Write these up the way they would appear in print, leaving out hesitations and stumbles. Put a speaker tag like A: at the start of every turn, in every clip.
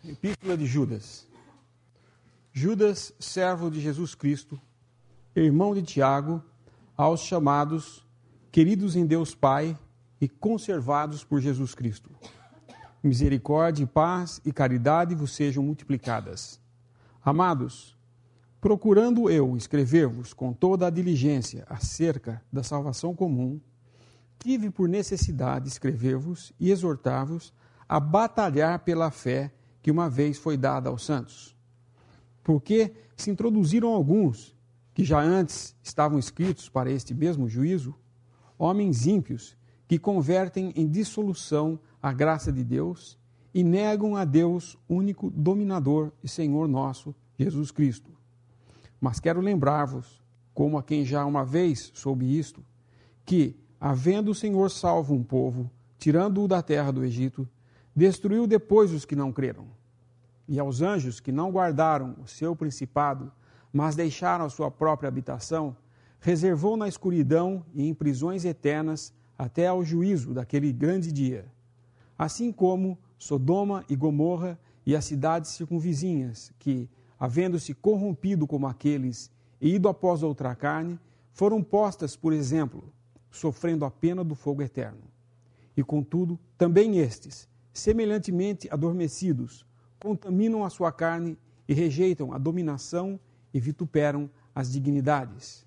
A: Epístola de Judas. Judas, servo de Jesus Cristo, irmão de Tiago, aos chamados, queridos em Deus Pai e conservados por Jesus Cristo. Misericórdia, paz e caridade vos sejam multiplicadas. Amados, procurando eu escrever-vos com toda a diligência acerca da salvação comum, tive por necessidade escrever-vos e exortar-vos a batalhar pela fé que uma vez foi dada aos santos. Porque se introduziram alguns, que já antes estavam escritos para este mesmo juízo, homens ímpios que convertem em dissolução a graça de Deus e negam a Deus, único dominador e Senhor nosso, Jesus Cristo. Mas quero lembrar-vos, como a quem já uma vez soube isto, que, havendo o Senhor salvo um povo, tirando-o da terra do Egito, destruiu depois os que não creram. E aos anjos que não guardaram o seu principado, mas deixaram a sua própria habitação, reservou na escuridão e em prisões eternas até ao juízo daquele grande dia. Assim como Sodoma e Gomorra e as cidades circunvizinhas, que, havendo-se corrompido como aqueles e ido após outra carne, foram postas por exemplo, sofrendo a pena do fogo eterno. E contudo, também estes, semelhantemente adormecidos, contaminam a sua carne e rejeitam a dominação e vituperam as dignidades.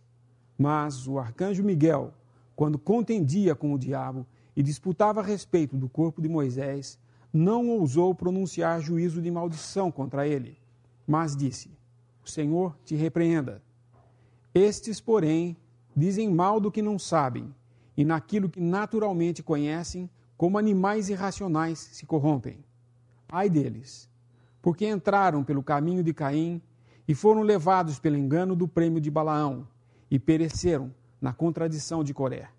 A: Mas o arcanjo Miguel, quando contendia com o diabo e disputava a respeito do corpo de Moisés, não ousou pronunciar juízo de maldição contra ele, mas disse: O Senhor te repreenda. Estes, porém, dizem mal do que não sabem, e naquilo que naturalmente conhecem, como animais irracionais se corrompem. Ai deles, porque entraram pelo caminho de Caim e foram levados pelo engano do prêmio de Balaão e pereceram na contradição de Coré.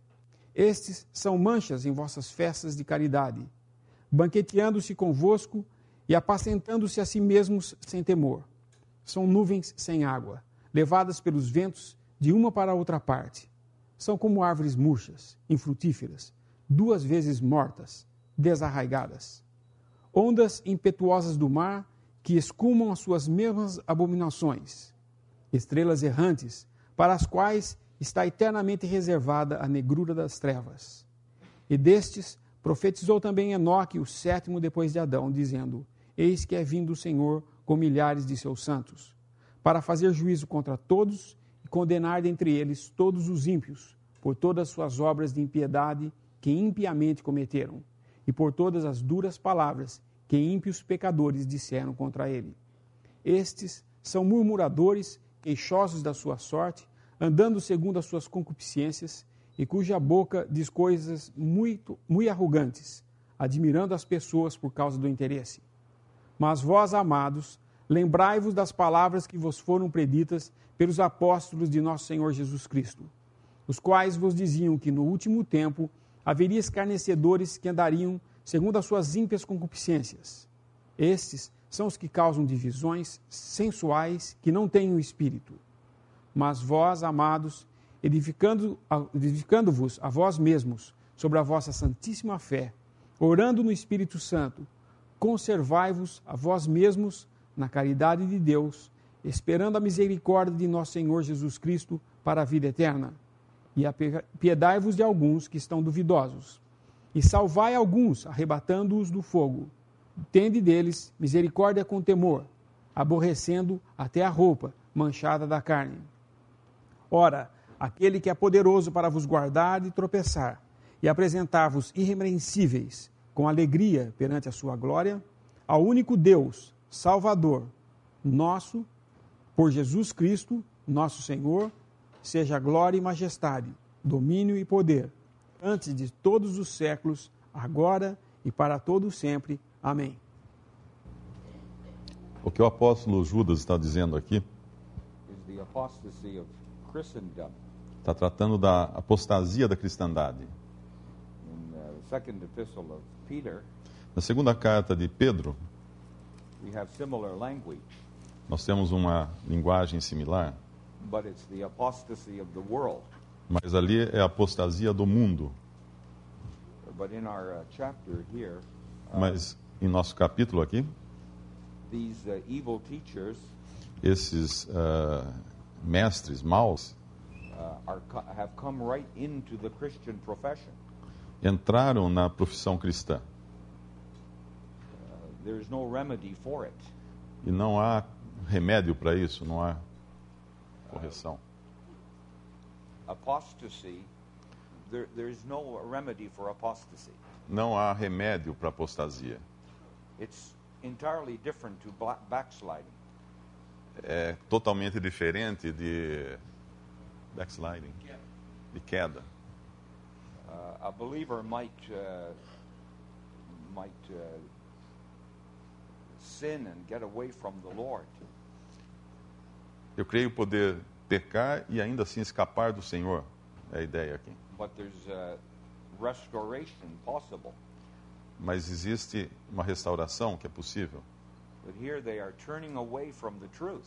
A: Estes são manchas em vossas festas de caridade, banqueteando-se convosco e apacentando-se a si mesmos sem temor. São nuvens sem água, levadas pelos ventos de uma para outra parte. São como árvores murchas, infrutíferas, 2 vezes mortas, desarraigadas. Ondas impetuosas do mar que escumam as suas mesmas abominações. Estrelas errantes, para as quais está eternamente reservada a negrura das trevas. E destes profetizou também Enoque, o 7º depois de Adão, dizendo: Eis que é vindo o Senhor com milhares de seus santos, para fazer juízo contra todos e condenar dentre eles todos os ímpios, por todas as suas obras de impiedade que impiamente cometeram, e por todas as duras palavras que ímpios pecadores disseram contra ele. Estes são murmuradores, queixosos da sua sorte, andando segundo as suas concupiscências, e cuja boca diz coisas muito arrogantes, admirando as pessoas por causa do interesse. Mas vós, amados, lembrai-vos das palavras que vos foram preditas pelos apóstolos de nosso Senhor Jesus Cristo, os quais vos diziam que no último tempo haveria escarnecedores que andariam segundo as suas ímpias concupiscências. Estes são os que causam divisões sensuais que não têm o espírito. Mas vós, amados, edificando-vos a vós mesmos sobre a vossa santíssima fé, orando no Espírito Santo, conservai-vos a vós mesmos na caridade de Deus, esperando a misericórdia de nosso Senhor Jesus Cristo para a vida eterna. E apiedai-vos de alguns que estão duvidosos, e salvai alguns, arrebatando-os do fogo. Tende deles misericórdia com temor, aborrecendo até a roupa manchada da carne. Ora, aquele que é poderoso para vos guardar de tropeçar e apresentar-vos irrepreensíveis com alegria perante a sua glória, ao único Deus, Salvador, nosso, por Jesus Cristo, nosso Senhor, seja glória e majestade, domínio e poder, antes de todos os séculos, agora e para todo sempre. Amém.
B: O que o apóstolo Judas está dizendo aqui está tratando da apostasia da cristandade. Na segunda carta de Pedro, nós temos uma linguagem similar, mas ali é a apostasia do mundo. Mas em nosso capítulo aqui,
C: these evil teachers
B: Esses mestres maus
C: have come right into the Christian profession.
B: entraram na profissão cristã
C: There is no remedy for it.
B: e não há remédio para isso, não há correção.
C: Apostasy, there is no remedy for apostasy.
B: Não há remédio para apostasia.
C: It's entirely different to backsliding.
B: É totalmente diferente de backsliding, de queda.
C: A believer might sin and get away from the Lord.
B: Eu creio poder pecar e ainda assim escapar do Senhor. É a ideia aqui.
C: But there's restoration possible.
B: Mas existe uma restauração que é possível.
C: But here they are turning away from the truth.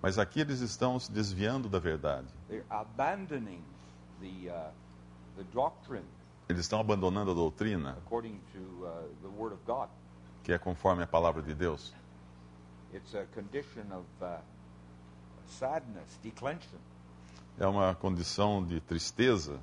B: Mas aqui eles estão se desviando da verdade.
C: They're abandoning the doctrine
B: Eles estão abandonando a doutrina,
C: according to the Word of God.
B: que é conforme a palavra de Deus.
C: It's a condition of sadness, declension,
B: É uma condição de tristeza.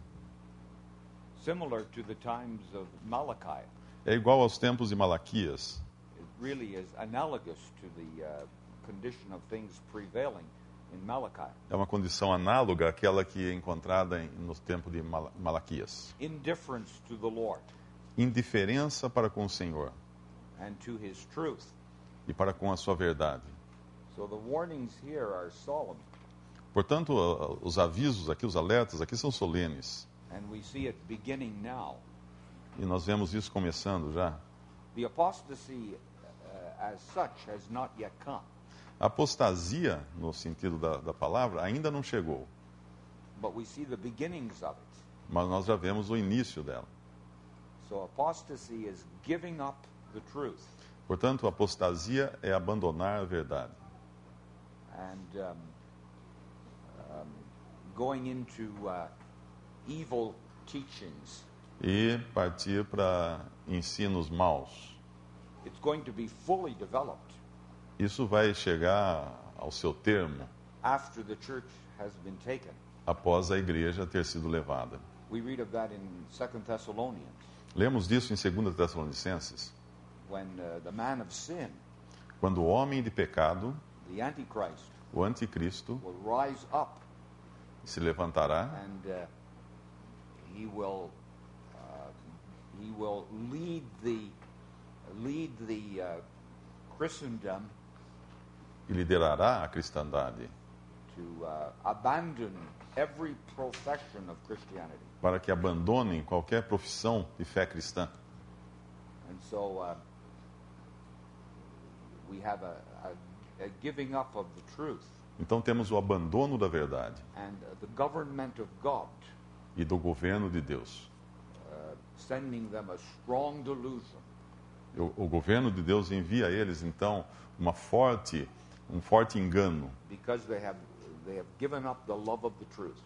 C: similar to the times of Malachi.
B: É igual aos tempos de Malaquias.
C: It really is analogous to the condition of things prevailing in Malachi.
B: É uma condição análoga àquela que é encontrada no tempo de Malaquias.
C: Indifference to the Lord
B: Indiferença para com o Senhor
C: and to His truth.
B: e para com a sua verdade.
C: So the warnings here are solemn,
B: Portanto, os avisos aqui, os alertas aqui são solenes.
C: and we see it beginning now.
B: E nós vemos isso começando já.
C: The apostasy as such has not yet come,
B: A apostasia, no sentido da palavra, ainda não chegou.
C: but we see the beginnings of it.
B: Mas nós já vemos o início dela.
C: So apostasy is giving up the truth
B: Portanto, a apostasia é abandonar a verdade.
C: and going into evil teachings.
B: E partir para ensinos maus.
C: It's going to be fully developed
B: Isso vai chegar ao seu termo
C: after the church has been taken.
B: após a igreja ter sido levada.
C: We read of that in 2 Thessalonians,
B: Lemos disso em 2 Tessalonicenses,
C: when the man of sin,
B: quando o homem de pecado,
C: the Antichrist,
B: o anticristo,
C: will rise up
B: se levantará
C: and he will lead the Christendom
B: e liderará a cristandade
C: to abandon every profession of Christianity.
B: para que abandonem qualquer profissão de fé cristã.
C: And so we have a giving up of the truth
B: Então temos o abandono da verdade
C: and the government of God
B: e do governo de Deus.
C: sending them a strong delusion
B: O governo de Deus envia a eles, então, um forte engano,
C: because they have given up the love of the truth.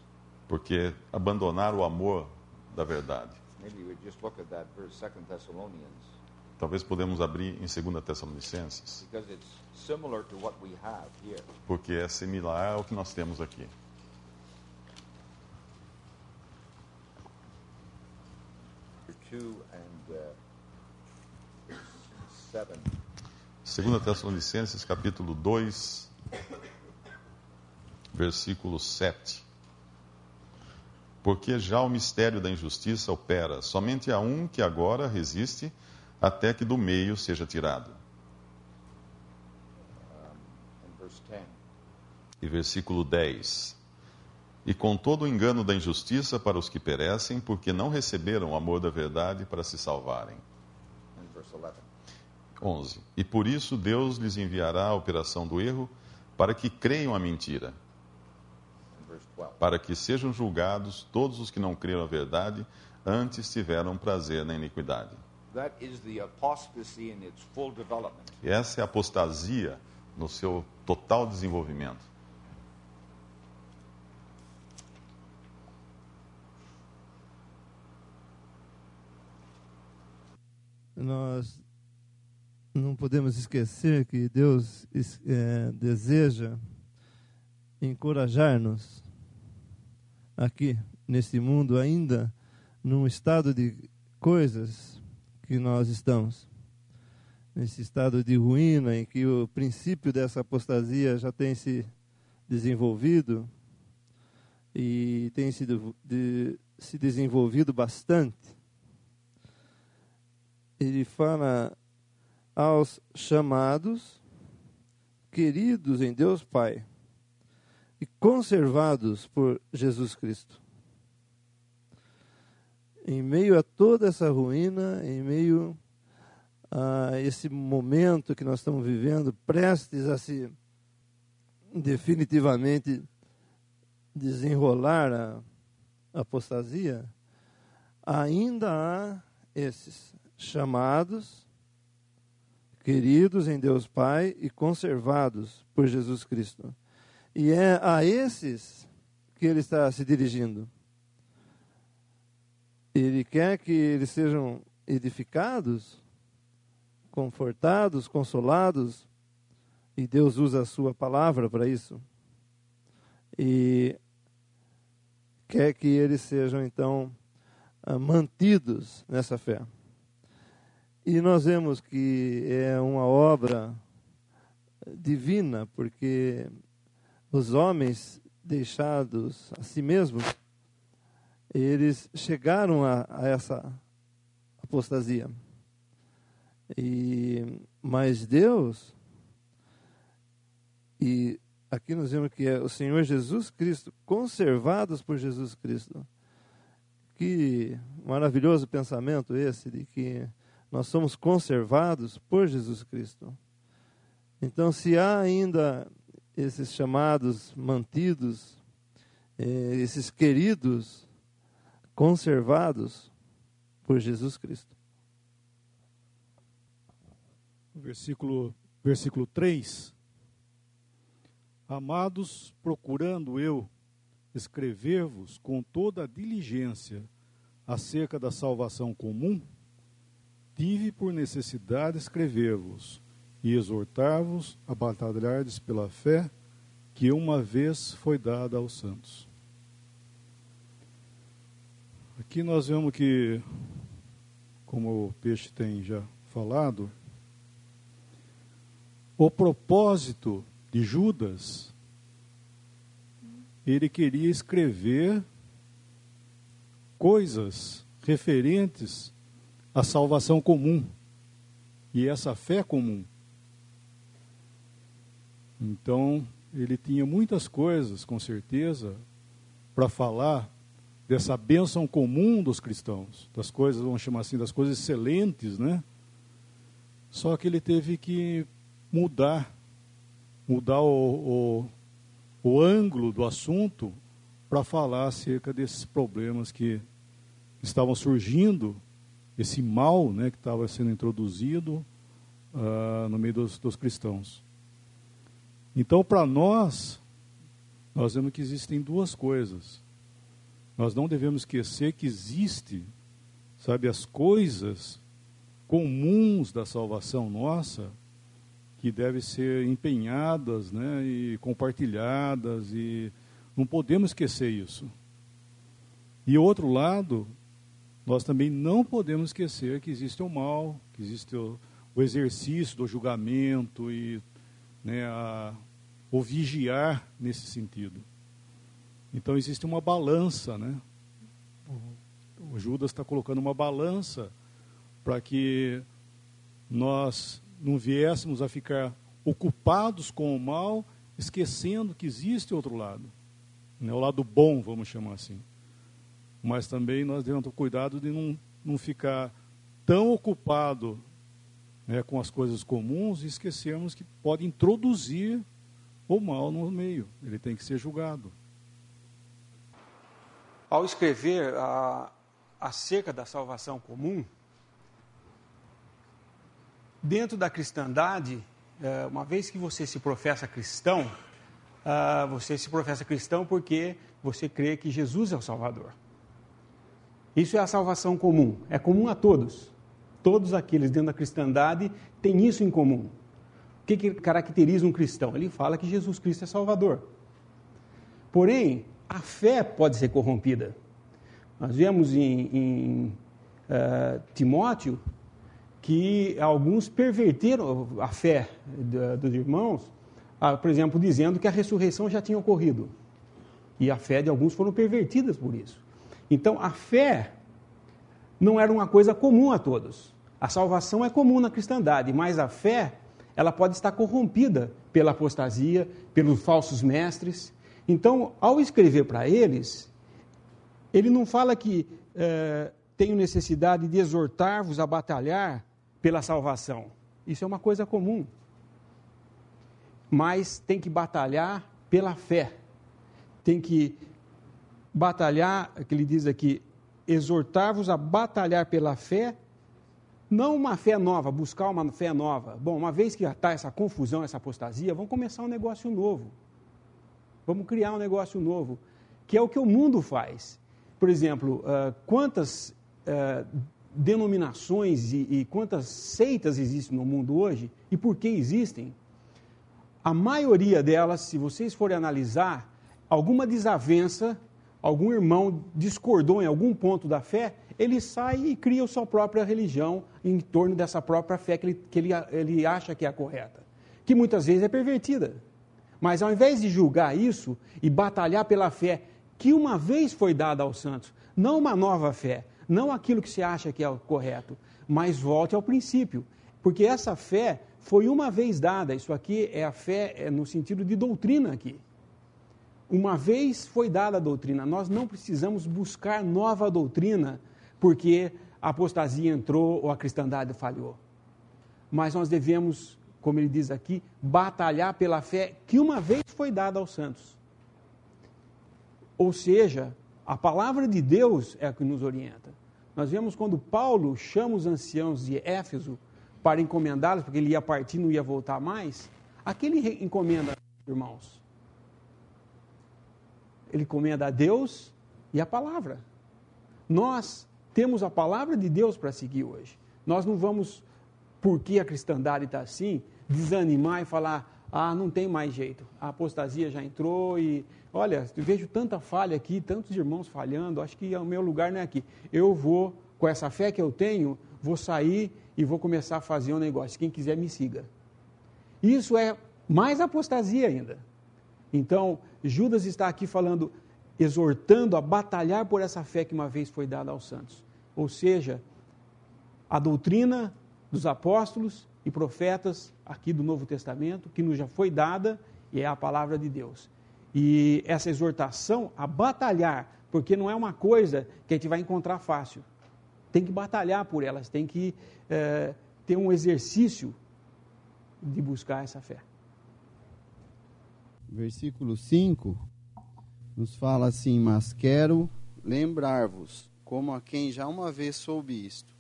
B: porque abandonaram o amor da verdade.
C: Maybe we just look at that verse, 2 Thessalonians,
B: Talvez podemos abrir em 2 Tessalonicenses,
C: because it's similar to what we have here.
B: porque é similar ao que nós temos aqui.
C: Chapter 2 and 7.
B: 2 Tessalonicenses, capítulo 2, versículo 7. Porque já o mistério da injustiça opera, somente há um que agora resiste, até que do meio seja tirado.
C: And verse 10.
B: E versículo 10. E com todo o engano da injustiça para os que perecem, porque não receberam o amor da verdade para se salvarem.
C: And verse 11.
B: 11. E por isso Deus lhes enviará a operação do erro, para que creiam a mentira,
C: And verse 12.
B: para que sejam julgados todos os que não creram a verdade, antes tiveram prazer na iniquidade.
C: That is the apostasy in its full development.
B: E essa é a apostasia no seu total desenvolvimento.
D: Nós não podemos esquecer que Deus deseja encorajar-nos aqui, nesse mundo, ainda num estado de coisas que nós estamos. Nesse estado de ruína, em que o princípio dessa apostasia já tem se desenvolvido, e tem se desenvolvido bastante. Ele fala aos chamados, queridos em Deus Pai, e conservados por Jesus Cristo. Em meio a toda essa ruína, em meio a esse momento que nós estamos vivendo, prestes a se definitivamente desenrolar a apostasia, ainda há esses chamados, queridos em Deus Pai e conservados por Jesus Cristo. E é a esses que ele está se dirigindo. Ele quer que eles sejam edificados, confortados, consolados, e Deus usa a sua palavra para isso. E quer que eles sejam, então, mantidos nessa fé. E nós vemos que é uma obra divina, porque os homens deixados a si mesmos, eles chegaram a essa apostasia. Mas Deus, e aqui nós vemos que é o Senhor Jesus Cristo, conservados por Jesus Cristo. Que maravilhoso pensamento esse, de que nós somos conservados por Jesus Cristo. Então, se há ainda esses chamados mantidos, esses queridos conservados por Jesus Cristo.
E: Versículo 3. Amados, procurando eu escrever-vos com toda a diligência acerca da salvação comum, tive por necessidade escrever-vos e exortar-vos a batalhardes pela fé que uma vez foi dada aos santos. Aqui nós vemos que, como o Peixe tem já falado, o propósito de Judas, ele queria escrever coisas referentes à salvação comum e essa fé comum. Então, ele tinha muitas coisas, com certeza, para falar dessa bênção comum dos cristãos, das coisas, vamos chamar assim, das coisas excelentes, né? Só que ele teve que mudar o ângulo do assunto para falar acerca desses problemas que estavam surgindo, esse mal, né, que estava sendo introduzido no meio dos cristãos. Então, para nós vemos que existem duas coisas. Nós não devemos esquecer que existe, sabe, as coisas comuns da salvação nossa, que devem ser empenhadas, né, e compartilhadas, e não podemos esquecer isso. E outro lado, nós também não podemos esquecer que existe o mal, que existe o exercício do julgamento e, né, o vigiar nesse sentido. Então existe uma balança, né? O Judas está colocando uma balança para que nós não viéssemos a ficar ocupados com o mal, esquecendo que existe outro lado, né? O lado bom, vamos chamar assim. Mas também nós devemos ter cuidado de não ficar tão ocupado, né, com as coisas comuns e esquecermos que pode introduzir o mal no meio. Ele tem que ser julgado.
A: Ao escrever acerca da salvação comum, dentro da cristandade, uma vez que você se professa cristão, você se professa cristão porque você crê que Jesus é o Salvador. Isso é a salvação comum, é comum a todos. Todos aqueles dentro da cristandade têm isso em comum. O que caracteriza um cristão? Ele fala que Jesus Cristo é Salvador. Porém, a fé pode ser corrompida. Nós vemos em Timóteo que alguns perverteram a fé dos irmãos, por exemplo, dizendo que a ressurreição já tinha ocorrido. E a fé de alguns foram pervertidas por isso. Então, a fé não era uma coisa comum a todos. A salvação é comum na cristandade, mas a fé, ela pode estar corrompida pela apostasia, pelos falsos mestres. Então, ao escrever para eles, ele não fala que tenho necessidade de exortar-vos a batalhar pela salvação. Isso é uma coisa comum. Mas tem que batalhar pela fé. Tem que batalhar, que ele diz aqui, exortar-vos a batalhar pela fé, não uma fé nova, buscar uma fé nova. Bom, uma vez que já está essa confusão, essa apostasia, vamos começar um negócio novo. Vamos criar um negócio novo, que é o que o mundo faz. Por exemplo, quantas denominações e quantas seitas existem no mundo hoje e por que existem? A maioria delas, se vocês forem analisar, alguma desavença, algum irmão discordou em algum ponto da fé, ele sai e cria a sua própria religião em torno dessa própria fé que ele acha que é a correta, que muitas vezes é pervertida. Mas ao invés de julgar isso e batalhar pela fé que uma vez foi dada aos santos, não uma nova fé, não aquilo que você acha que é o correto, mas volte ao princípio, porque essa fé foi uma vez dada. Isso aqui é a fé no sentido de doutrina aqui. Uma vez foi dada a doutrina, nós não precisamos buscar nova doutrina porque a apostasia entrou ou a cristandade falhou. Mas nós devemos, como ele diz aqui, batalhar pela fé que uma vez foi dada aos santos. Ou seja, a palavra de Deus é a que nos orienta. Nós vemos quando Paulo chama os anciãos de Éfeso para encomendá-los, porque ele ia partir e não ia voltar mais, a que ele encomenda, irmãos? Ele encomenda a Deus e a palavra. Nós temos a palavra de Deus para seguir hoje. Nós não vamos, porque a cristandade está assim, desanimar e falar, não tem mais jeito, a apostasia já entrou e, olha, eu vejo tanta falha aqui, tantos irmãos falhando, acho que o meu lugar não é aqui. Eu vou, com essa fé que eu tenho, vou sair e vou começar a fazer um negócio. Quem quiser me siga. Isso é mais apostasia ainda. Então, Judas está aqui falando, exortando a batalhar por essa fé que uma vez foi dada aos santos. Ou seja, a doutrina dos apóstolos e profetas aqui do Novo Testamento, que nos já foi dada, e é a palavra de Deus. E essa exortação a batalhar, porque não é uma coisa que a gente vai encontrar fácil. Tem que batalhar por elas, tem que ter um exercício de buscar essa fé.
F: Versículo 5 nos fala assim: mas quero lembrar-vos, como a quem já uma vez soube isto,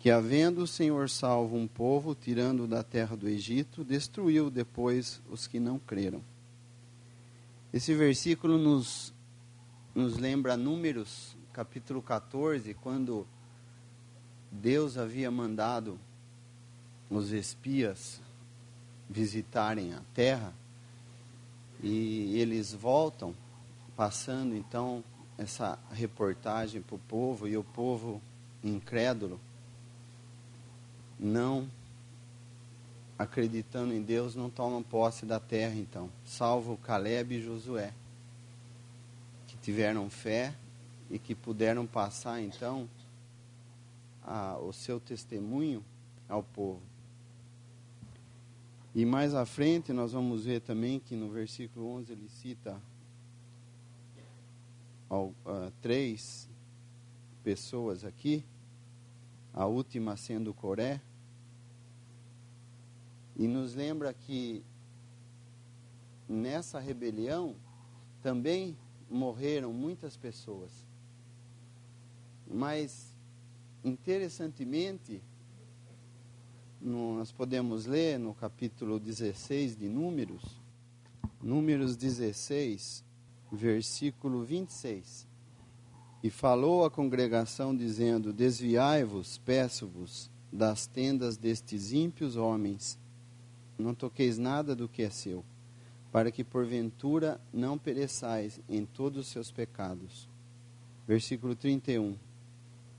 F: que havendo o Senhor salvo um povo, tirando da terra do Egito, destruiu depois os que não creram. Esse versículo nos lembra Números, capítulo 14, quando Deus havia mandado os espias visitarem a terra, e eles voltam, passando então essa reportagem para o povo, e o povo incrédulo, não acreditando em Deus, não tomam posse da terra então, salvo Caleb e Josué, que tiveram fé e que puderam passar então o seu testemunho ao povo. E mais à frente nós vamos ver também que no versículo 11 ele cita 3 pessoas aqui, a última sendo Coré, e nos lembra que nessa rebelião também morreram muitas pessoas. Mas, interessantemente, nós podemos ler no capítulo 16 de Números, Números 16, versículo 26. E falou à congregação, dizendo: Desviai-vos, peço-vos, das tendas destes ímpios homens. Não toqueis nada do que é seu, para que porventura não pereçais em todos os seus pecados. Versículo 31.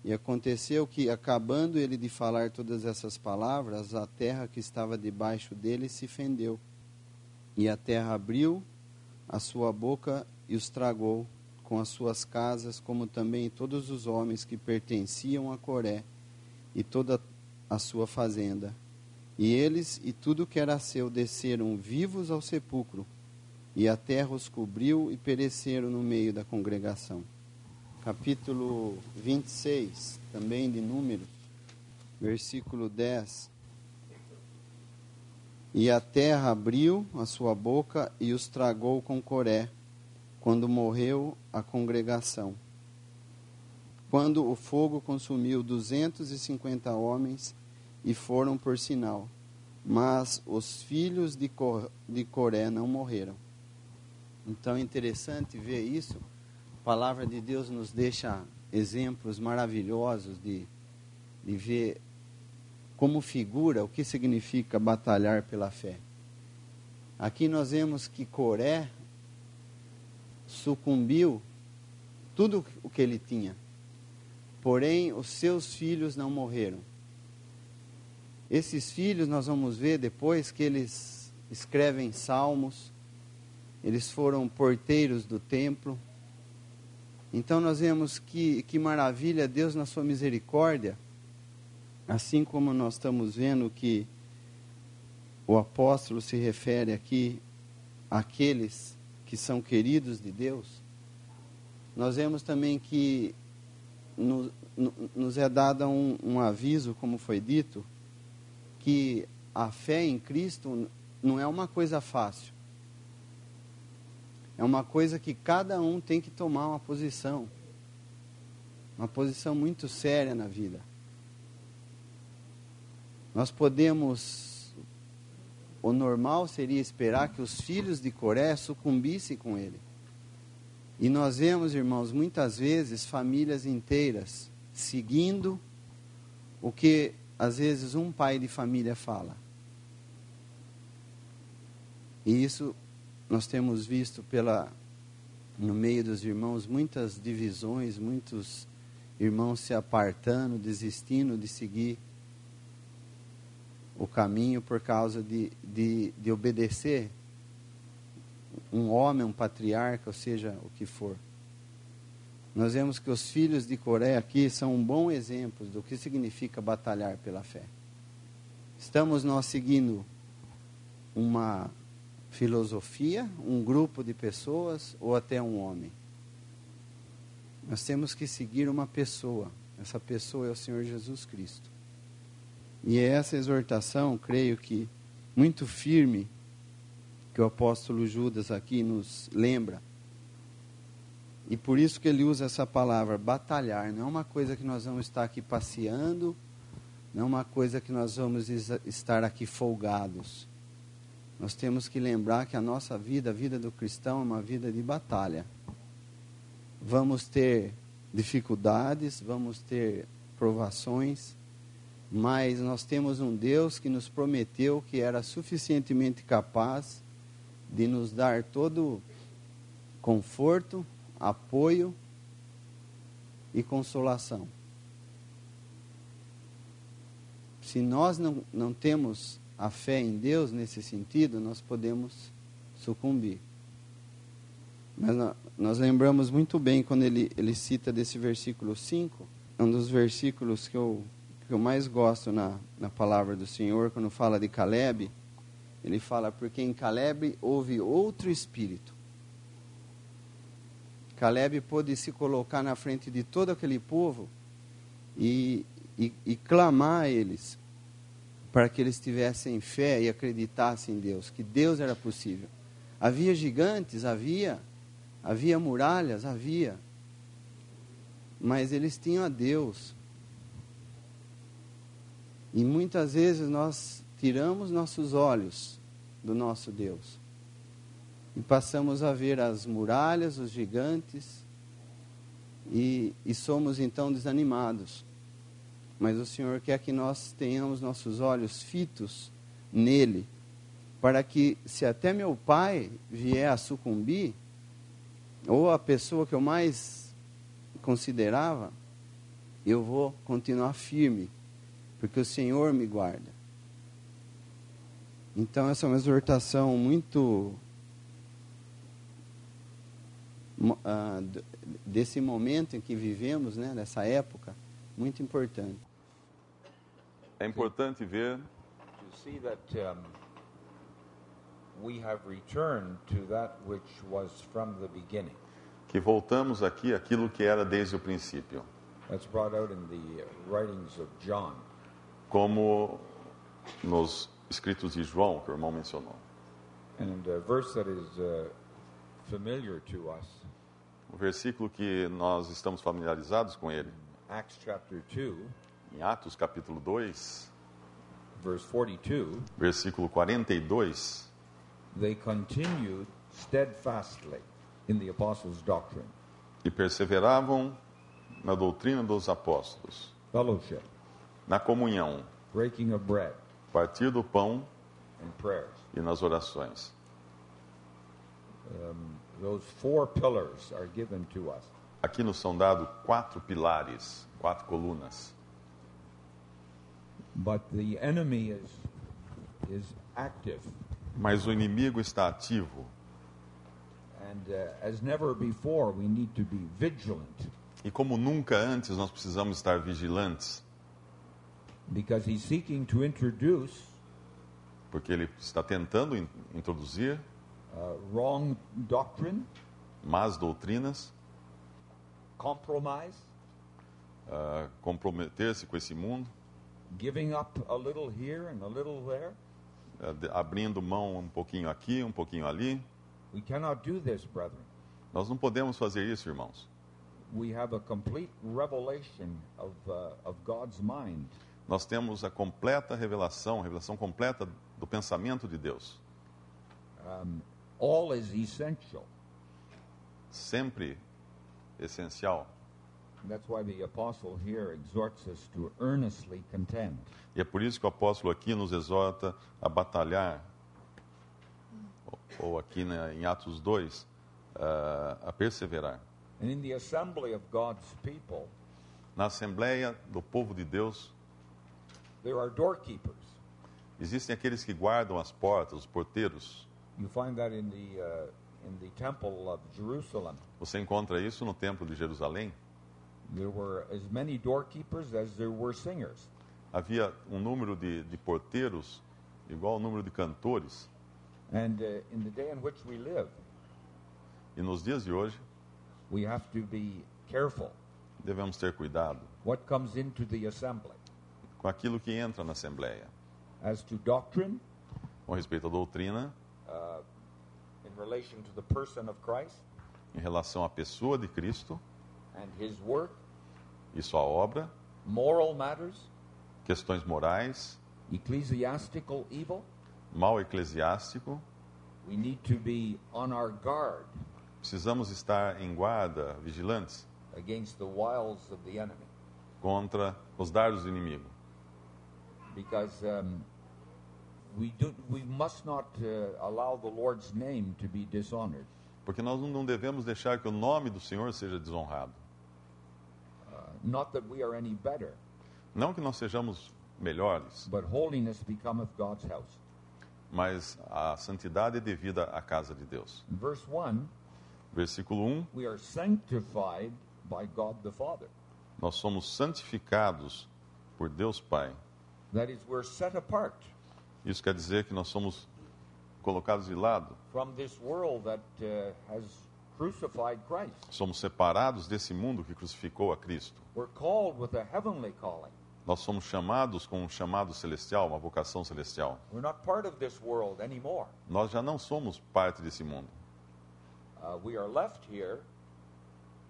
F: E aconteceu que, acabando ele de falar todas essas palavras, a terra que estava debaixo dele se fendeu. E a terra abriu a sua boca e os tragou, com as suas casas, como também todos os homens que pertenciam a Coré, e toda a sua fazenda. E eles e tudo que era seu desceram vivos ao sepulcro, e a terra os cobriu e pereceram no meio da congregação. Capítulo 26, também de Números, versículo 10. E a terra abriu a sua boca e os tragou com Coré, quando morreu a congregação. Quando o fogo consumiu 250 homens, e foram por sinal. Mas os filhos de Coré não morreram. Então é interessante ver isso. A palavra de Deus nos deixa exemplos maravilhosos de ver como figura o que significa batalhar pela fé. Aqui nós vemos que Coré sucumbiu tudo o que ele tinha. Porém, os seus filhos não morreram. Esses filhos nós vamos ver depois que eles escrevem salmos, eles foram porteiros do templo. Então nós vemos que maravilha Deus na sua misericórdia, assim como nós estamos vendo que o apóstolo se refere aqui àqueles que são queridos de Deus. Nós vemos também que nos é dado um aviso, como foi dito, que a fé em Cristo não é uma coisa fácil. É uma coisa que cada um tem que tomar uma posição muito séria na vida. Nós podemos, o normal seria esperar que os filhos de Coré sucumbissem com ele. E nós vemos, irmãos, muitas vezes famílias inteiras seguindo o que às vezes um pai de família fala. E isso nós temos visto no meio dos irmãos muitas divisões, muitos irmãos se apartando, desistindo de seguir o caminho por causa de obedecer um homem, um patriarca, ou seja, o que for. Nós vemos que os filhos de Coré aqui são um bom exemplo do que significa batalhar pela fé. Estamos nós seguindo uma filosofia, um grupo de pessoas ou até um homem? Nós temos que seguir uma pessoa. Essa pessoa é o Senhor Jesus Cristo. E é essa exortação, creio que, muito firme, que o apóstolo Judas aqui nos lembra. E por isso que ele usa essa palavra, batalhar. Não é uma coisa que nós vamos estar aqui passeando, não é uma coisa que nós vamos estar aqui folgados. Nós temos que lembrar que a nossa vida, a vida do cristão, é uma vida de batalha. Vamos ter dificuldades, vamos ter provações, mas nós temos um Deus que nos prometeu que era suficientemente capaz de nos dar todo conforto, apoio e consolação. Se nós não temos a fé em Deus nesse sentido, nós podemos sucumbir. Mas nós lembramos muito bem quando ele cita desse versículo 5, é um dos versículos que eu mais gosto na palavra do Senhor, quando fala de Caleb. Ele fala, porque em Caleb houve outro espírito. Caleb pôde se colocar na frente de todo aquele povo e clamar a eles, para que eles tivessem fé e acreditassem em Deus, que Deus era possível. Havia gigantes, havia muralhas, mas eles tinham a Deus. E muitas vezes nós tiramos nossos olhos do nosso Deus e passamos a ver as muralhas, os gigantes, e somos então desanimados. Mas o Senhor quer que nós tenhamos nossos olhos fitos nele, para que, se até meu pai vier a sucumbir, ou a pessoa que eu mais considerava, eu vou continuar firme, porque o Senhor me guarda. Então, essa é uma exortação muito desse momento em que vivemos, né, dessa época, muito importante.
B: É importante ver
C: To see that we have returned to that which was from the beginning.
B: que voltamos aqui àquilo que era desde o princípio.
C: That's brought out in the writings of John.
B: Como nos escritos de João, que o irmão mencionou.
C: And a verse that is familiar to us,
B: O versículo que nós estamos familiarizados com ele,
C: Acts chapter 2,
B: em Atos capítulo 2,
C: verse 42,
B: versículo 42,
C: they continued steadfastly in the apostles' doctrine,
B: e perseveravam na doutrina dos apóstolos,
C: fellowship,
B: na comunhão,
C: breaking of bread,
B: partir do pão
C: and prayers.
B: e nas orações.
C: Those four pillars are given to us.
B: Aqui nos são dados 4 pilares, 4 colunas.
C: But the enemy is active,
B: Mas o inimigo está ativo.
C: and as never before, we need to be vigilant,
B: E como nunca antes, nós precisamos estar vigilantes,
C: because he's seeking to introduce
B: porque ele está tentando introduzir
C: wrong doctrine,
B: más doutrinas,
C: compromise,
B: comprometer-se com esse mundo,
C: giving up a little here and a little there.
B: abrindo mão um pouquinho aqui, um pouquinho ali.
C: We cannot do this, brethren.
B: Nós não podemos fazer isso, irmãos.
C: We have a complete revelation of God's mind.
B: Nós temos a completa revelação completa do pensamento de Deus.
C: All is essential.
B: Sempre essencial.
C: That's why the apostle here exhorts us to earnestly contend.
B: E é por isso que o apóstolo aqui nos exorta a batalhar, ou aqui em Atos 2, a perseverar.
C: And in the assembly of God's people,
B: Na Assembleia do povo de Deus,
C: there are doorkeepers.
B: existem aqueles que guardam as portas, os porteiros.
C: You find that in the temple of Jerusalem.
B: Você encontra isso no Templo de Jerusalém.
C: There were as many doorkeepers as there were singers.
B: Havia um número de porteiros igual ao número de cantores.
C: And in the day in which we live,
B: E nos dias de hoje,
C: we have to be careful
B: devemos ter cuidado
C: what comes into the assembly.
B: com aquilo que entra na Assembleia.
C: As to doctrine,
B: Com respeito à doutrina,
C: in relation to the person of Christ
B: em relação à pessoa de Cristo
C: and his work,
B: e sua obra,
C: moral matters,
B: questões morais,
C: ecclesiastical evil,
B: mal eclesiástico,
C: we need to be on our guard
B: precisamos estar em guarda, vigilantes,
C: against the wiles of the enemy.
B: contra os dardos do inimigo.
C: Because we must not allow the Lord's name to be dishonored.
B: Porque nós não devemos deixar que o nome do Senhor seja desonrado.
C: Not that we are any better,
B: Não que nós sejamos melhores,
C: but holiness becometh God's house.
B: mas a santidade é devida à casa de Deus.
C: In verse 1,
B: Versículo 1,
C: we are sanctified by God the Father.
B: nós somos santificados por Deus Pai.
C: That is, we're set apart
B: Isso quer dizer que nós somos colocados de lado,
C: from this world that has crucified Christ.
B: somos separados desse mundo que crucificou a Cristo.
C: We're called with a heavenly calling.
B: Nós somos chamados com um chamado celestial, uma vocação celestial.
C: We're not part of this world anymore.
B: Nós já não somos parte desse mundo.
C: We are left here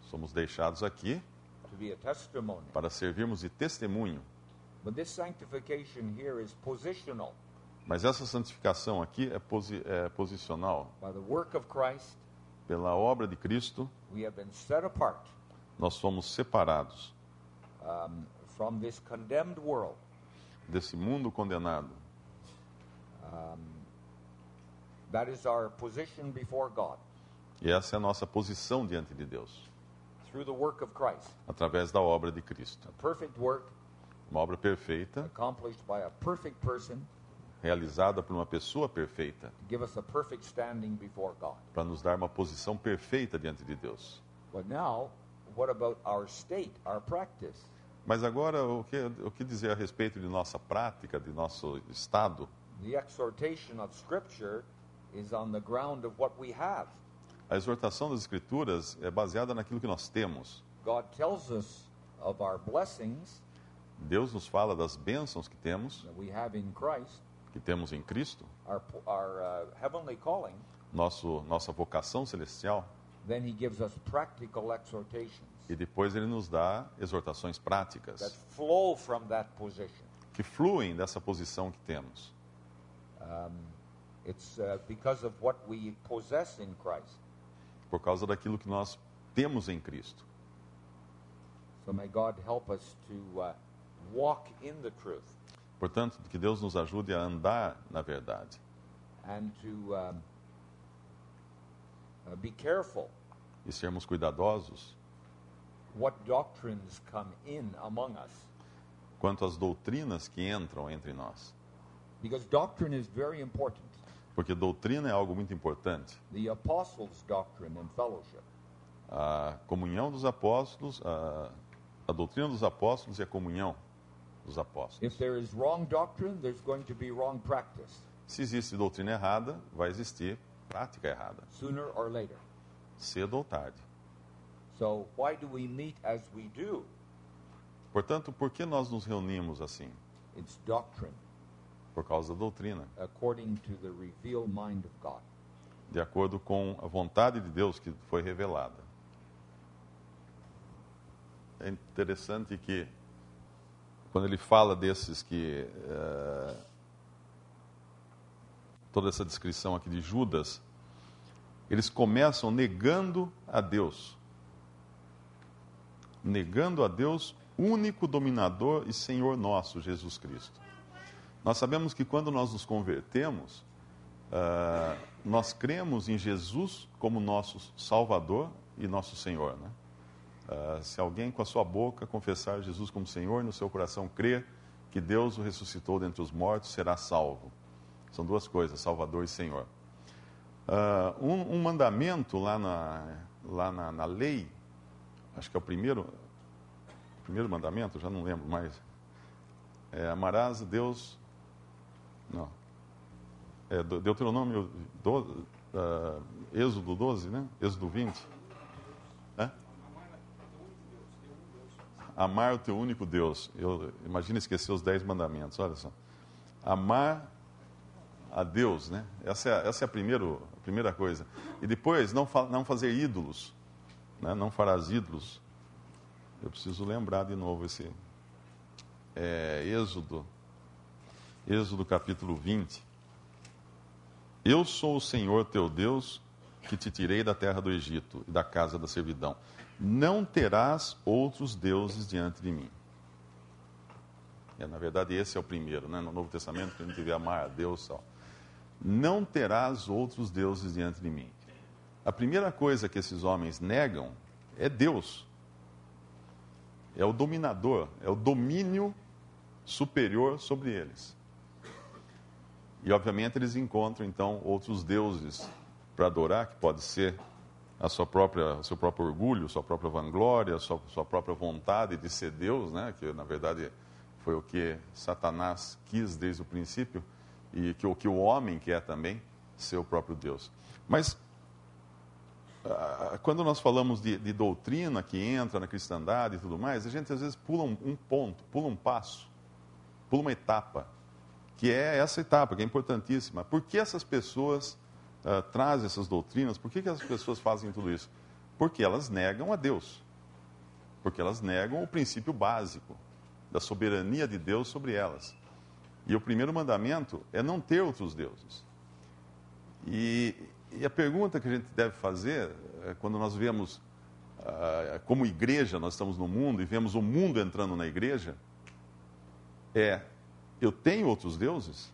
B: Somos deixados aqui
C: to be a testimony.
B: para servirmos de testemunho.
C: But this sanctification here is positional.
B: Mas essa santificação aqui é posicional.
C: By the work of Christ,
B: Pela obra de Cristo,
C: we have been set apart.
B: nós somos separados
C: from this condemned world.
B: desse mundo condenado.
C: That is our position before God
B: E essa é a nossa posição diante de Deus,
C: through the work of Christ.
B: através da obra de Cristo.
C: A perfect work
B: Uma obra perfeita,
C: accomplished by a perfect person
B: realizada por uma pessoa perfeita,
C: to give us a perfect standing before God.
B: para nos dar uma posição perfeita diante de Deus.
C: But now, what about our state, our practice?
B: Mas agora, o que dizer a respeito de nossa prática, de nosso estado?
C: The exhortation of Scripture is on the ground of what we have.
B: A exortação das Escrituras é baseada naquilo que nós temos.
C: God tells us of our blessings
B: Deus nos fala das bênçãos que temos
C: in Christ, our heavenly calling.
B: Nossa vocação celestial.
C: Then he gives us practical exhortations
B: E depois ele nos dá exortações práticas
C: that flow from that position.
B: que fluem dessa posição que temos.
C: It's because of what we possess in Christ.
B: Por causa daquilo que nós temos em Cristo.
C: So may God help us to walk in the truth
B: Portanto, que Deus nos ajude a andar na verdade.
C: and to be careful
B: E sermos cuidadosos
C: what doctrines come in among us.
B: quanto às doutrinas que entram entre nós.
C: Because doctrine is very important.
B: Porque doutrina é algo muito importante.
C: The apostles' doctrine and fellowship.
B: A comunhão dos apóstolos, a doutrina dos apóstolos e a comunhão dos apóstolos.
C: If there is wrong doctrine, there's going to be wrong practice,
B: Se existe doutrina errada, vai existir prática errada,
C: sooner or later.
B: cedo ou tarde.
C: So why do we meet as we do?
B: Portanto, por que nós nos reunimos assim?
C: It's doctrine,
B: Por causa da doutrina,
C: according to the revealed mind of God.
B: de acordo com a vontade de Deus que foi revelada. É interessante que, quando ele fala desses que... toda essa descrição aqui de Judas, eles começam negando a Deus. Negando a Deus, único dominador e Senhor nosso, Jesus Cristo. Nós sabemos que quando nós nos convertemos, nós cremos em Jesus como nosso Salvador e nosso Senhor, né? Se alguém com a sua boca confessar Jesus como Senhor, no seu coração crer que Deus o ressuscitou dentre os mortos, será salvo. São duas coisas, Salvador e Senhor. Um mandamento lá na lei, acho que é o primeiro mandamento, já não lembro mais. Amarás a Deus... Não. Deuteronômio 12, Êxodo 12, né? Êxodo 20. Amar o teu único Deus. Imagina esquecer os 10 mandamentos, olha só. Amar a Deus, né? Essa é a primeira coisa. E depois, não fazer ídolos. Né? Não farás ídolos. Eu preciso lembrar de novo esse... Êxodo capítulo 20. Eu sou o Senhor teu Deus, que te tirei da terra do Egito e da casa da servidão. Não terás outros deuses diante de mim. Na verdade, esse é o primeiro, né? No Novo Testamento, que a gente vê amar a Deus só. Não terás outros deuses diante de mim. A primeira coisa que esses homens negam é Deus. É o dominador, é o domínio superior sobre eles. E, obviamente, eles encontram, então, outros deuses para adorar, que pode ser o seu próprio orgulho, sua própria vanglória, sua própria vontade de ser Deus, né? Que, na verdade, foi o que Satanás quis desde o princípio, e que o que o homem quer também, ser o próprio Deus. Mas, quando nós falamos de doutrina que entra na cristandade e tudo mais, a gente às vezes pula um ponto, pula um passo, pula uma etapa, que é essa etapa, que é importantíssima. Por que essas pessoas trazem essas doutrinas? Por que essas pessoas fazem tudo isso? Porque elas negam a Deus. Porque elas negam o princípio básico da soberania de Deus sobre elas. E o primeiro mandamento é não ter outros deuses. E a pergunta que a gente deve fazer, quando nós vemos como igreja, nós estamos no mundo e vemos o mundo entrando na igreja, é: eu tenho outros deuses?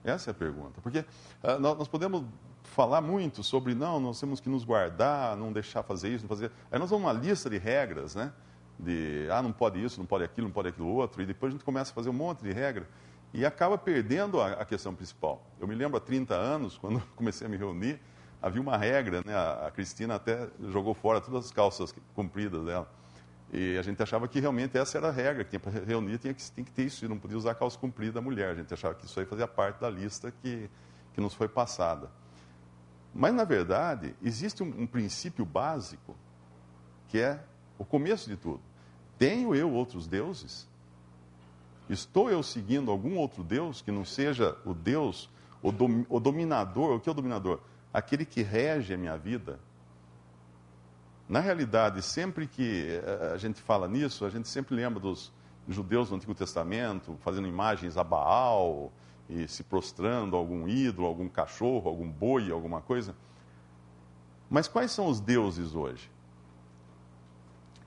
B: Essa é a pergunta. Porque nós podemos falar muito sobre, não, nós temos que nos guardar, não deixar fazer isso, não fazer... Aí nós vamos uma lista de regras, né? De, não pode isso, não pode aquilo outro, e depois a gente começa a fazer um monte de regra e acaba perdendo a questão principal. Eu me lembro há 30 anos, quando comecei a me reunir, havia uma regra, né? A Cristina até jogou fora todas as calças compridas dela. E a gente achava que realmente essa era a regra, que para reunir tinha que ter isso, e não podia usar calça comprida da mulher. A gente achava que isso aí fazia parte da lista que nos foi passada. Mas, na verdade, existe um princípio básico, que é o começo de tudo. Tenho eu outros deuses? Estou eu seguindo algum outro Deus que não seja o Deus, o dominador? O que é o dominador? Aquele que rege a minha vida. Na realidade, sempre que a gente fala nisso, a gente sempre lembra dos judeus do Antigo Testamento, fazendo imagens a Baal, e se prostrando a algum ídolo, algum cachorro, algum boi, alguma coisa. Mas quais são os deuses hoje?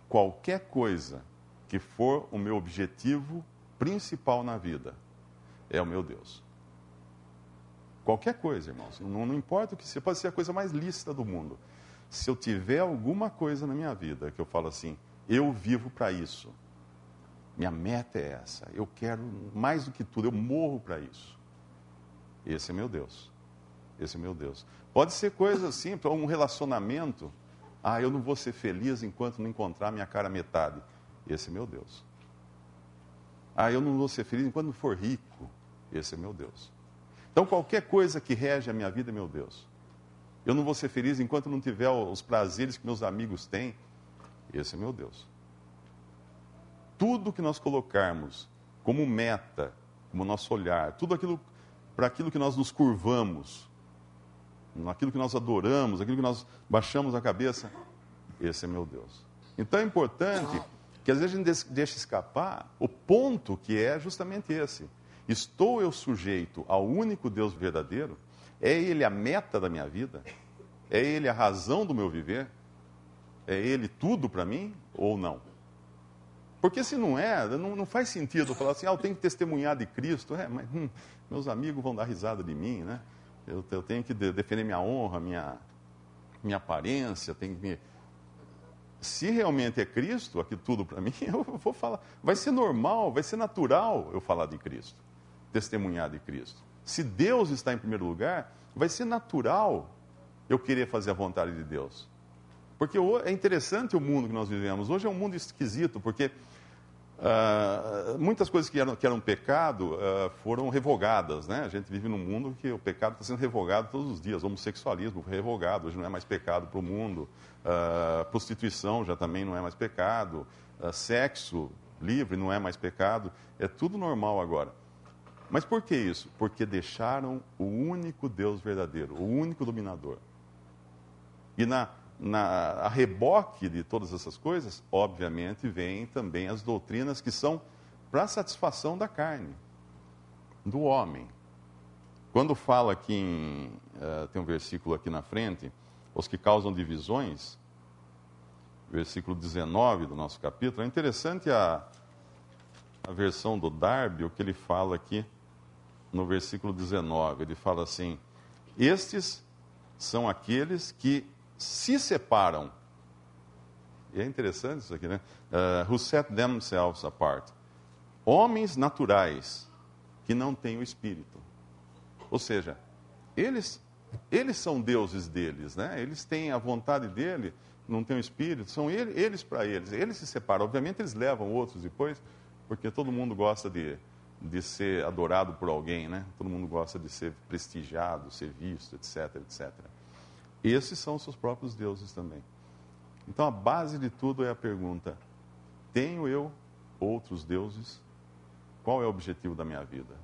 B: Qualquer coisa que for o meu objetivo principal na vida é o meu Deus. Qualquer coisa, irmãos. Não importa o que seja, pode ser a coisa mais lícita do mundo. Se eu tiver alguma coisa na minha vida que eu falo assim, eu vivo para isso, minha meta é essa, eu quero mais do que tudo, eu morro para isso. Esse é meu Deus. Esse é meu Deus. Pode ser coisa assim, um relacionamento. Eu não vou ser feliz enquanto não encontrar minha cara metade. Esse é meu Deus. Eu não vou ser feliz enquanto não for rico. Esse é meu Deus. Então, qualquer coisa que rege a minha vida é meu Deus. Eu não vou ser feliz enquanto não tiver os prazeres que meus amigos têm. Esse é meu Deus. Tudo que nós colocarmos como meta, como nosso olhar, tudo aquilo para aquilo que nós nos curvamos, aquilo que nós adoramos, aquilo que nós baixamos a cabeça, esse é meu Deus. Então é importante que às vezes a gente deixe escapar o ponto que é justamente esse. Estou eu sujeito ao único Deus verdadeiro? É Ele a meta da minha vida? É Ele a razão do meu viver? É Ele tudo para mim ou não? Porque se não é, não faz sentido falar assim, eu tenho que testemunhar de Cristo. Mas meus amigos vão dar risada de mim, né? Eu tenho que defender minha honra, minha aparência, tenho que Se realmente é Cristo, aqui tudo para mim, eu vou falar. Vai ser normal, vai ser natural eu falar de Cristo, testemunhar de Cristo. Se Deus está em primeiro lugar, vai ser natural eu querer fazer a vontade de Deus. Porque é interessante o mundo que nós vivemos. Hoje é um mundo esquisito, porque muitas coisas que eram pecado foram revogadas, né? A gente vive num mundo que o pecado está sendo revogado todos os dias. O homossexualismo foi revogado, hoje não é mais pecado para o mundo. Prostituição já também não é mais pecado. Sexo livre não é mais pecado. É tudo normal agora. Mas por que isso? Porque deixaram o único Deus verdadeiro, o único dominador. E a reboque de todas essas coisas, obviamente, vêm também as doutrinas que são para a satisfação da carne, do homem. Quando fala aqui, tem um versículo aqui na frente, os que causam divisões, versículo 19 do nosso capítulo, é interessante a versão do Darby, o que ele fala aqui no versículo 19. Ele fala assim, estes são aqueles que se separam. E é interessante isso aqui, né? Who set themselves apart. Homens naturais que não têm o Espírito. Ou seja, eles são deuses deles, né? Eles têm a vontade dele, não têm o Espírito, são eles para eles. Eles se separam. Obviamente eles levam outros depois, porque todo mundo gosta de ser adorado por alguém, né? Todo mundo gosta de ser prestigiado, ser visto, etc, etc. Esses são os seus próprios deuses também. Então, a base de tudo é a pergunta, tenho eu outros deuses? Qual é o objetivo da minha vida?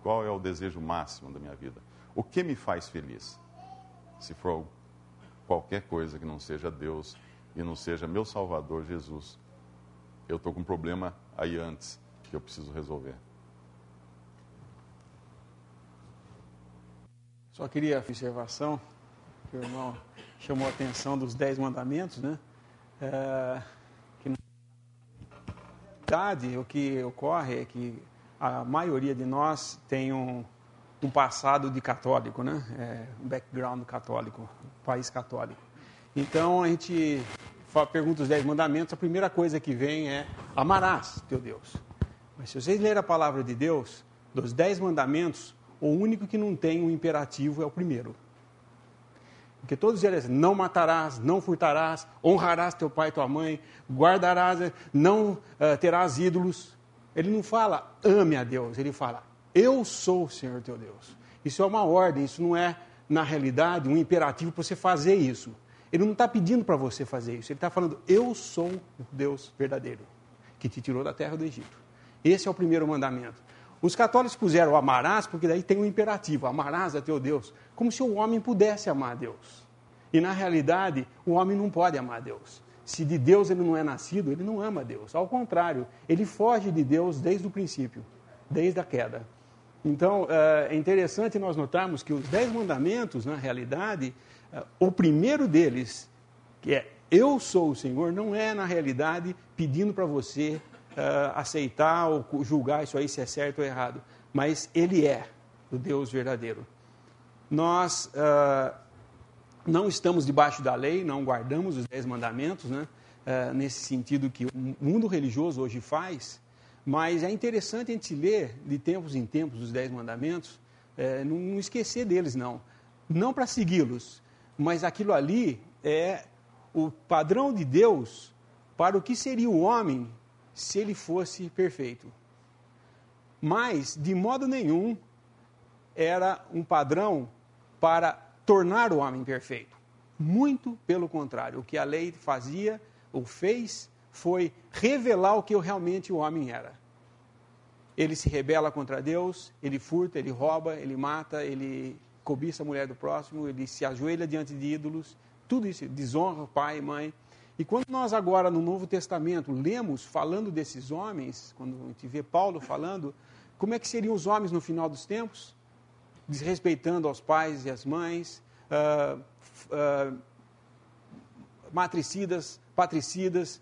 B: Qual é o desejo máximo da minha vida? O que me faz feliz? Se for qualquer coisa que não seja Deus e não seja meu Salvador Jesus, eu estou com um problema aí antes que eu preciso resolver.
A: Só queria a observação, que o irmão chamou a atenção dos 10 mandamentos, né? O que ocorre é que a maioria de nós tem um passado de católico, né? Um background católico, país católico. Então, a gente pergunta os 10 mandamentos, a primeira coisa que vem é: amarás teu Deus. Mas se vocês lerem a palavra de Deus, dos 10 mandamentos, o único que não tem um imperativo é o primeiro. Porque todos eles, não matarás, não furtarás, honrarás teu pai e tua mãe, guardarás, não terás ídolos. Ele não fala, ame a Deus, ele fala, eu sou o Senhor teu Deus. Isso é uma ordem, isso não é, na realidade, um imperativo para você fazer isso. Ele não está pedindo para você fazer isso, ele está falando, eu sou o Deus verdadeiro, que te tirou da terra do Egito. Esse é o primeiro mandamento. Os católicos puseram amarás, porque daí tem um imperativo, amarás a teu Deus, como se o homem pudesse amar a Deus. E na realidade, o homem não pode amar a Deus. Se de Deus ele não é nascido, ele não ama a Deus. Ao contrário, ele foge de Deus desde o princípio, desde a queda. Então, é interessante nós notarmos que os 10 mandamentos, na realidade, o primeiro deles, que é eu sou o Senhor, não é na realidade pedindo para você aceitar ou julgar isso aí se é certo ou errado, mas ele é o Deus verdadeiro. Nós não estamos debaixo da lei, não guardamos os 10 mandamentos, né? Nesse sentido que o mundo religioso hoje faz, mas é interessante a gente ler de tempos em tempos os 10 mandamentos, não esquecer deles não para segui-los, mas aquilo ali é o padrão de Deus para o que seria o homem se ele fosse perfeito. Mas, de modo nenhum, era um padrão para tornar o homem perfeito. Muito pelo contrário. O que a lei fazia, ou fez, foi revelar o que realmente o homem era. Ele se rebela contra Deus, ele furta, ele rouba, ele mata, ele cobiça a mulher do próximo, ele se ajoelha diante de ídolos, tudo isso, desonra o pai e mãe. E quando nós agora no Novo Testamento lemos falando desses homens, quando a gente vê Paulo falando, como é que seriam os homens no final dos tempos? Desrespeitando aos pais e às mães, matricidas, patricidas,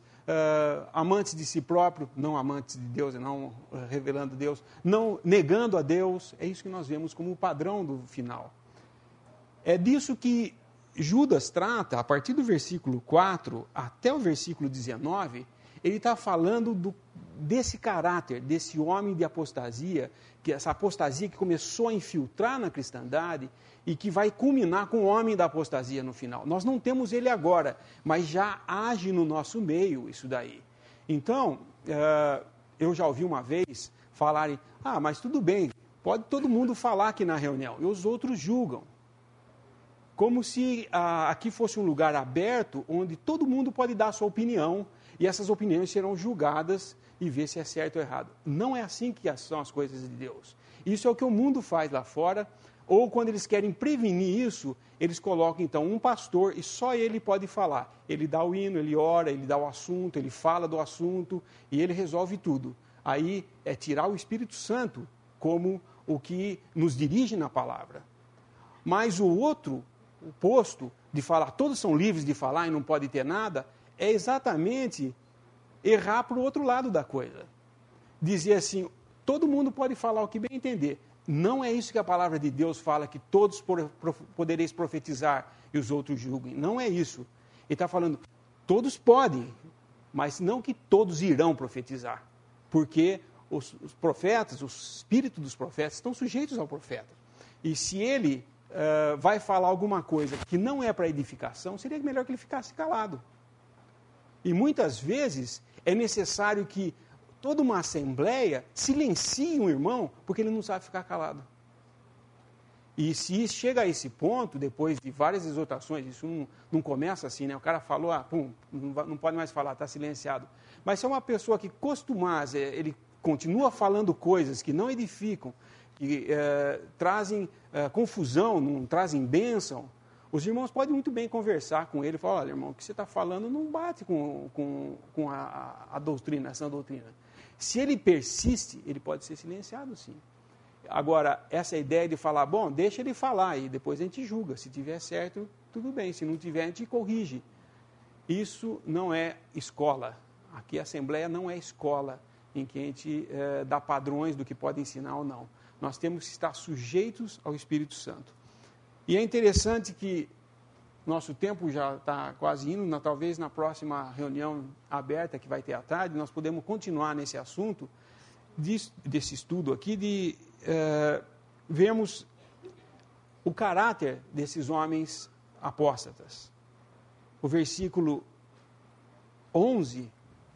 A: amantes de si próprio, não amantes de Deus, não revelando Deus, não negando a Deus. É isso que nós vemos como o padrão do final. É disso que Judas trata, a partir do versículo 4 até o versículo 19, ele está falando desse caráter, desse homem de apostasia, que essa apostasia que começou a infiltrar na cristandade e que vai culminar com o homem da apostasia no final. Nós não temos ele agora, mas já age no nosso meio isso daí. Então, eu já ouvi uma vez falarem, mas tudo bem, pode todo mundo falar aqui na reunião, e os outros julgam. Como se aqui fosse um lugar aberto, onde todo mundo pode dar a sua opinião, e essas opiniões serão julgadas e ver se é certo ou errado. Não é assim que são as coisas de Deus. Isso é o que o mundo faz lá fora, ou quando eles querem prevenir isso, eles colocam então um pastor e só ele pode falar. Ele dá o hino, ele ora, ele dá o assunto, ele fala do assunto e ele resolve tudo. Aí é tirar o Espírito Santo como o que nos dirige na palavra. Mas o outro, o posto de falar, todos são livres de falar e não pode ter nada, é exatamente errar para o outro lado da coisa. Dizer assim, todo mundo pode falar o que bem entender. Não é isso que a palavra de Deus fala, que todos podereis profetizar e os outros julguem. Não é isso. Ele está falando, todos podem, mas não que todos irão profetizar. Porque os profetas, o espírito dos profetas, estão sujeitos ao profeta. E se ele vai falar alguma coisa que não é para edificação, seria melhor que ele ficasse calado. E muitas vezes é necessário que toda uma assembleia silencie um irmão, porque ele não sabe ficar calado. E se chega a esse ponto, depois de várias exortações, isso não começa assim, né? O cara falou, não pode mais falar, está silenciado. Mas se é uma pessoa que costumaz, ele continua falando coisas que não edificam, que trazem confusão, não trazem bênção, os irmãos podem muito bem conversar com ele e falar, olha, irmão, o que você está falando não bate com a doutrina, essa doutrina. Se ele persiste, ele pode ser silenciado, sim. Agora, essa ideia de falar, bom, deixa ele falar e depois a gente julga. Se tiver certo, tudo bem. Se não tiver, a gente corrige. Isso não é escola. Aqui a Assembleia não é escola em que a gente dá padrões do que pode ensinar ou não. Nós temos que estar sujeitos ao Espírito Santo. E é interessante que nosso tempo já está quase indo, talvez na próxima reunião aberta que vai ter à tarde, nós podemos continuar nesse assunto, desse estudo aqui, de vermos o caráter desses homens apóstatas. O versículo 11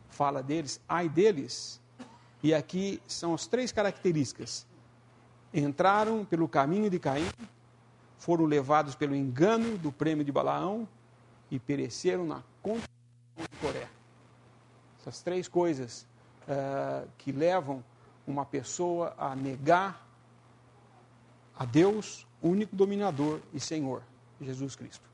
A: fala deles, ai deles, e aqui são as 3 características. Entraram pelo caminho de Caim, foram levados pelo engano do prêmio de Balaão e pereceram na contradição de Coré. Essas 3 coisas que levam uma pessoa a negar a Deus, único dominador e Senhor, Jesus Cristo.